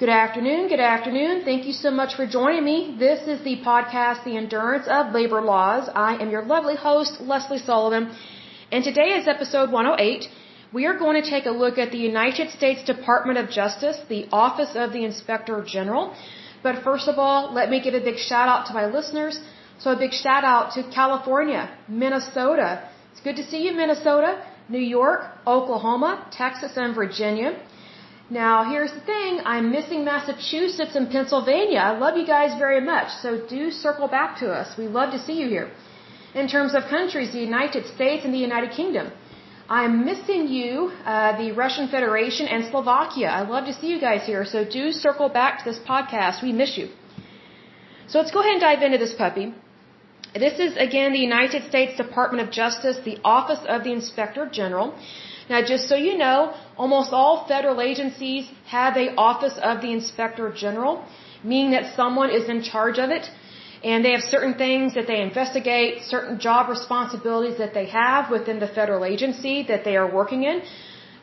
Good afternoon. Good afternoon. Thank you so much for joining me. This is the podcast, The Endurance of Labor Laws. I am your lovely host, Lesley Sullivan, and today is episode 108. We are going to take a look at the United States Department of Justice, the Office of the Inspector General. But first of all, let me give a big shout out to my listeners. So a big shout out to California, Minnesota. It's good to see you, Minnesota, New York, Oklahoma, Texas, and Virginia. Now, here's the thing. I'm missing Massachusetts and Pennsylvania. I love you guys very much, so do circle back to us. We love to see you here. In terms of countries, the United States and the United Kingdom. I'm missing you, the Russian Federation and Slovakia. I love to see you guys here, so do circle back to this podcast. We miss you. So let's go ahead and dive into this puppy. This is, again, the United States Department of Justice, the Office of the Inspector General. Now, just so you know, almost all federal agencies have an Office of the Inspector General, meaning that someone is in charge of it, and they have certain things that they investigate, certain job responsibilities that they have within the federal agency that they are working in.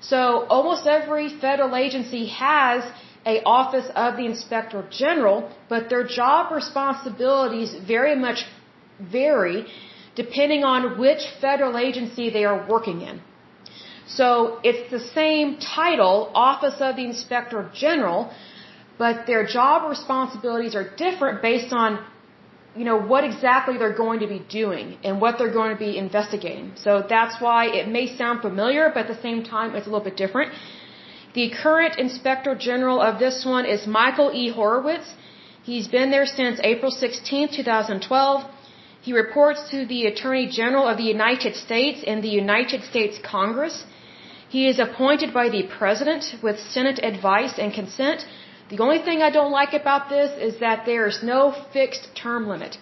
So almost every federal agency has an Office of the Inspector General, but their job responsibilities very much vary depending on which federal agency they are working in. So it's the same title, Office of the Inspector General, but their job responsibilities are different based on, what exactly they're going to be doing and what they're going to be investigating. So that's why it may sound familiar, but at the same time, it's a little bit different. The current Inspector General of this one is Michael E. Horowitz. He's been there since April 16, 2012. He reports to the Attorney General of the United States in the United States Congress. He is appointed by the President with Senate advice and consent. The only thing I don't like about this is that there is no fixed term limit.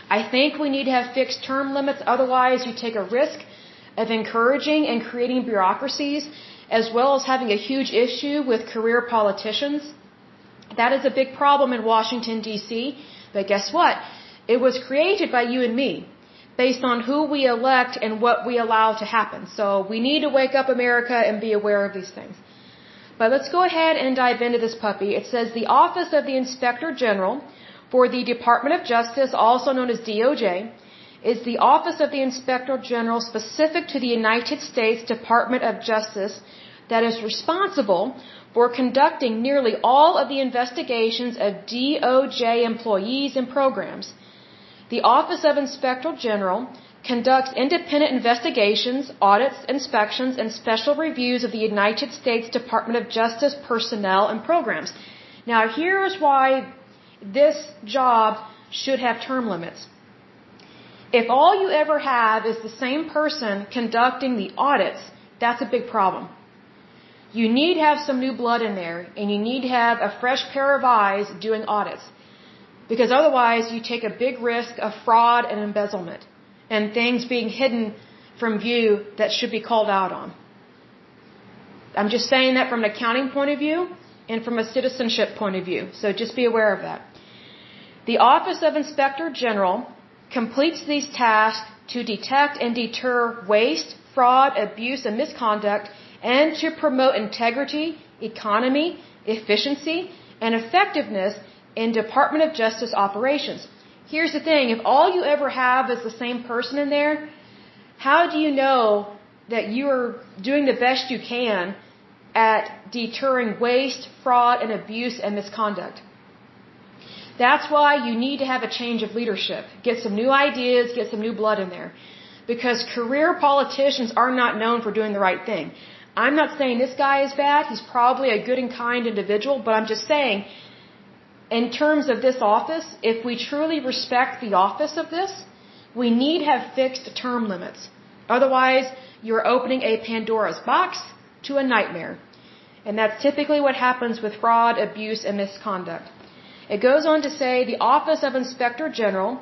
I think we need to have fixed term limits, otherwise you take a risk of encouraging and creating bureaucracies, as well as having a huge issue with career politicians. That is a big problem in Washington, D.C., but guess what? It was created by you and me, based on who we elect and what we allow to happen. So we need to wake up, America, and be aware of these things. But let's go ahead and dive into this puppy. It says the Office of the Inspector General for the Department of Justice, also known as DOJ, is the Office of the Inspector General specific to the United States Department of Justice that is responsible for conducting nearly all of the investigations of DOJ employees and programs. The Office of Inspector General conducts independent investigations, audits, inspections, and special reviews of the United States Department of Justice personnel and programs. Now, here's why this job should have term limits. If all you ever have is the same person conducting the audits, that's a big problem. You need to have some new blood in there, and you need to have a fresh pair of eyes doing audits. Because otherwise, you take a big risk of fraud and embezzlement and things being hidden from view that should be called out on. I'm just saying that from an accounting point of view and from a citizenship point of view. So just be aware of that. The Office of Inspector General completes these tasks to detect and deter waste, fraud, abuse, and misconduct, and to promote integrity, economy, efficiency, and effectiveness in Department of Justice operations. Here's the thing, if all you ever have is the same person in there, how do you know that you are doing the best you can at deterring waste, fraud, and abuse and misconduct? That's why you need to have a change of leadership. Get some new ideas, get some new blood in there. Because career politicians are not known for doing the right thing. I'm not saying this guy is bad, he's probably a good and kind individual, but I'm just saying, in terms of this office, if we truly respect the office of this, we need to have fixed term limits. Otherwise, you're opening a Pandora's box to a nightmare. And that's typically what happens with fraud, abuse, and misconduct. It goes on to say the Office of Inspector General,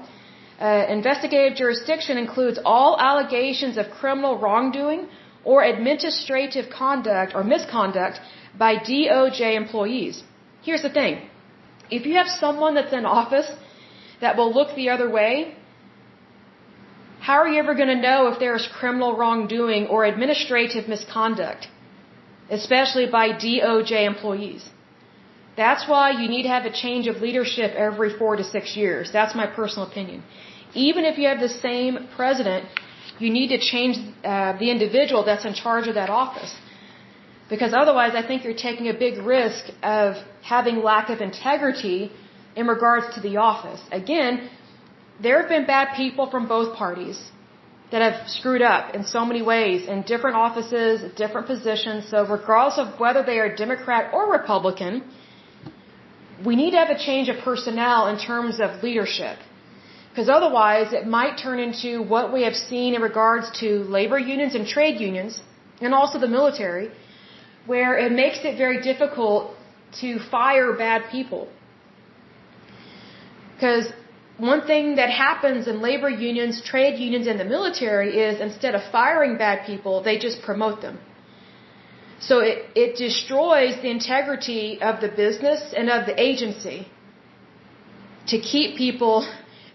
investigative jurisdiction includes all allegations of criminal wrongdoing or administrative conduct or misconduct by DOJ employees. Here's the thing. If you have someone that's in office that will look the other way, how are you ever going to know if there's criminal wrongdoing or administrative misconduct, especially by DOJ employees? That's why you need to have a change of leadership every 4 to 6 years. That's my personal opinion. Even if you have the same president, you need to change the individual that's in charge of that office. Because otherwise, I think you're taking a big risk of having lack of integrity in regards to the office. Again, there have been bad people from both parties that have screwed up in so many ways in different offices, different positions. So regardless of whether they are Democrat or Republican, we need to have a change of personnel in terms of leadership. Because otherwise, it might turn into what we have seen in regards to labor unions and trade unions, and also the military, where it makes it very difficult to fire bad people. Because one thing that happens in labor unions, trade unions, and the military is instead of firing bad people, they just promote them. So it destroys the integrity of the business and of the agency to keep people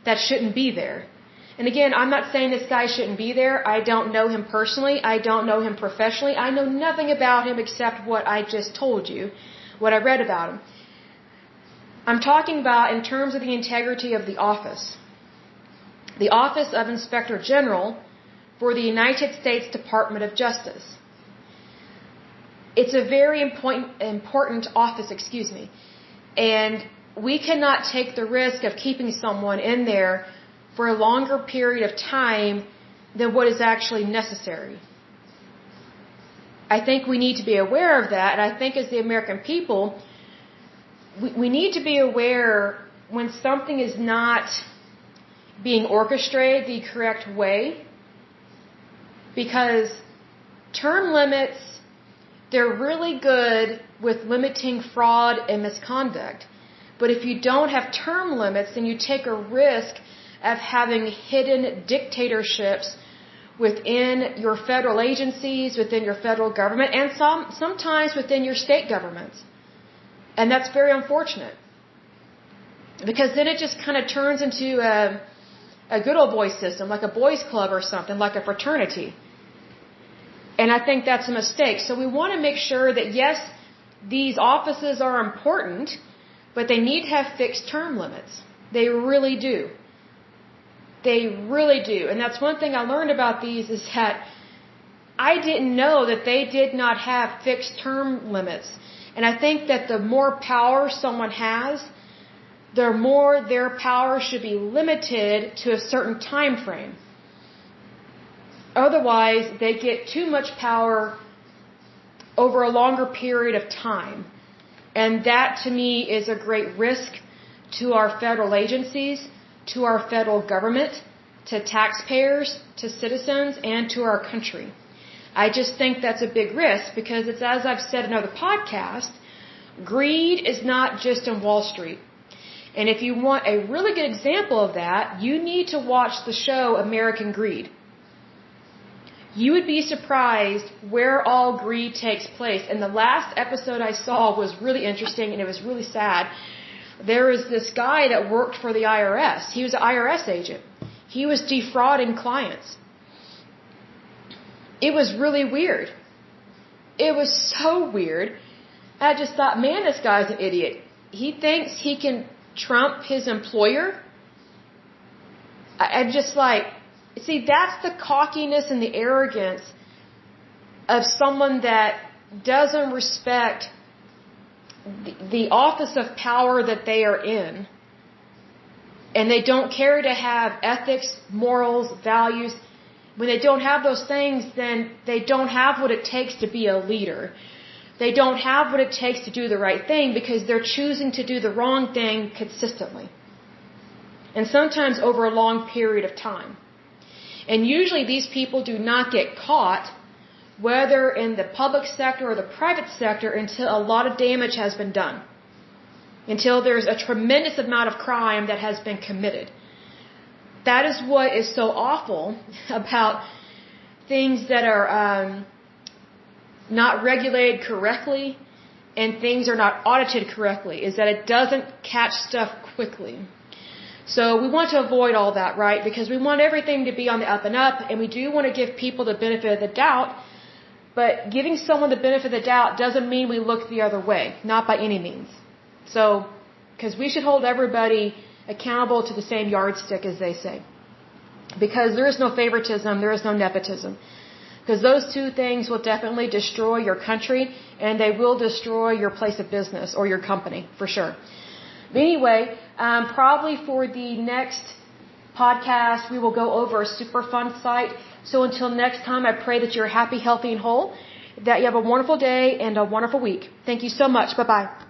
that shouldn't be there. And again, I'm not saying this guy shouldn't be there. I don't know him personally. I don't know him professionally. I know nothing about him except what I just told you, what I read about him. I'm talking about in terms of the integrity of the office. The Office of Inspector General for the United States Department of Justice. It's a very important office, and we cannot take the risk of keeping someone in there for a longer period of time than what is actually necessary. I think we need to be aware of that, and I think as the American people, we need to be aware when something is not being orchestrated the correct way, because term limits, they're really good with limiting fraud and misconduct. But if you don't have term limits, then you take a risk of having hidden dictatorships within your federal agencies, within your federal government, and sometimes within your state governments. And that's very unfortunate. Because then it just kind of turns into a good old boy system, like a boys club or something, like a fraternity. And I think that's a mistake. So we want to make sure that, yes, these offices are important, but they need to have fixed term limits. They really do. They really do. And that's one thing I learned about these is that I didn't know that they did not have fixed term limits. And I think that the more power someone has, the more their power should be limited to a certain time frame. Otherwise, they get too much power over a longer period of time. And that, to me, is a great risk to our federal agencies, to our federal government, to taxpayers, to citizens, and to our country. I just think that's a big risk because it's, as I've said in other podcasts, greed is not just in Wall Street. And if you want a really good example of that, you need to watch the show American Greed. You would be surprised where all greed takes place. And the last episode I saw was really interesting and it was really sad. There was this guy that worked for the IRS. He was an IRS agent. He was defrauding clients. It was really weird. It was so weird. I just thought, man, this guy's an idiot. He thinks he can trump his employer. I'm just like, see, that's the cockiness and the arrogance of someone that doesn't respect the office of power that they are in. And they don't care to have ethics, morals, values. When they don't have those things, then they don't have what it takes to be a leader. They don't have what it takes to do the right thing because they're choosing to do the wrong thing consistently. And sometimes over a long period of time. And usually these people do not get caught, whether in the public sector or the private sector, until a lot of damage has been done. Until there's a tremendous amount of crime that has been committed. That is what is so awful about things that are not regulated correctly and things are not audited correctly, is that it doesn't catch stuff quickly. So we want to avoid all that, right? Because we want everything to be on the up and up, and we do want to give people the benefit of the doubt, but giving someone the benefit of the doubt doesn't mean we look the other way, not by any means. So, because we should hold everybody accountable to the same yardstick, as they say. Because there is no favoritism, there is no nepotism. Because those two things will definitely destroy your country, and they will destroy your place of business or your company, for sure. But anyway, probably for the next podcast, we will go over a Superfund site. So until next time, I pray that you're happy, healthy, and whole, that you have a wonderful day and a wonderful week. Thank you so much. Bye-bye.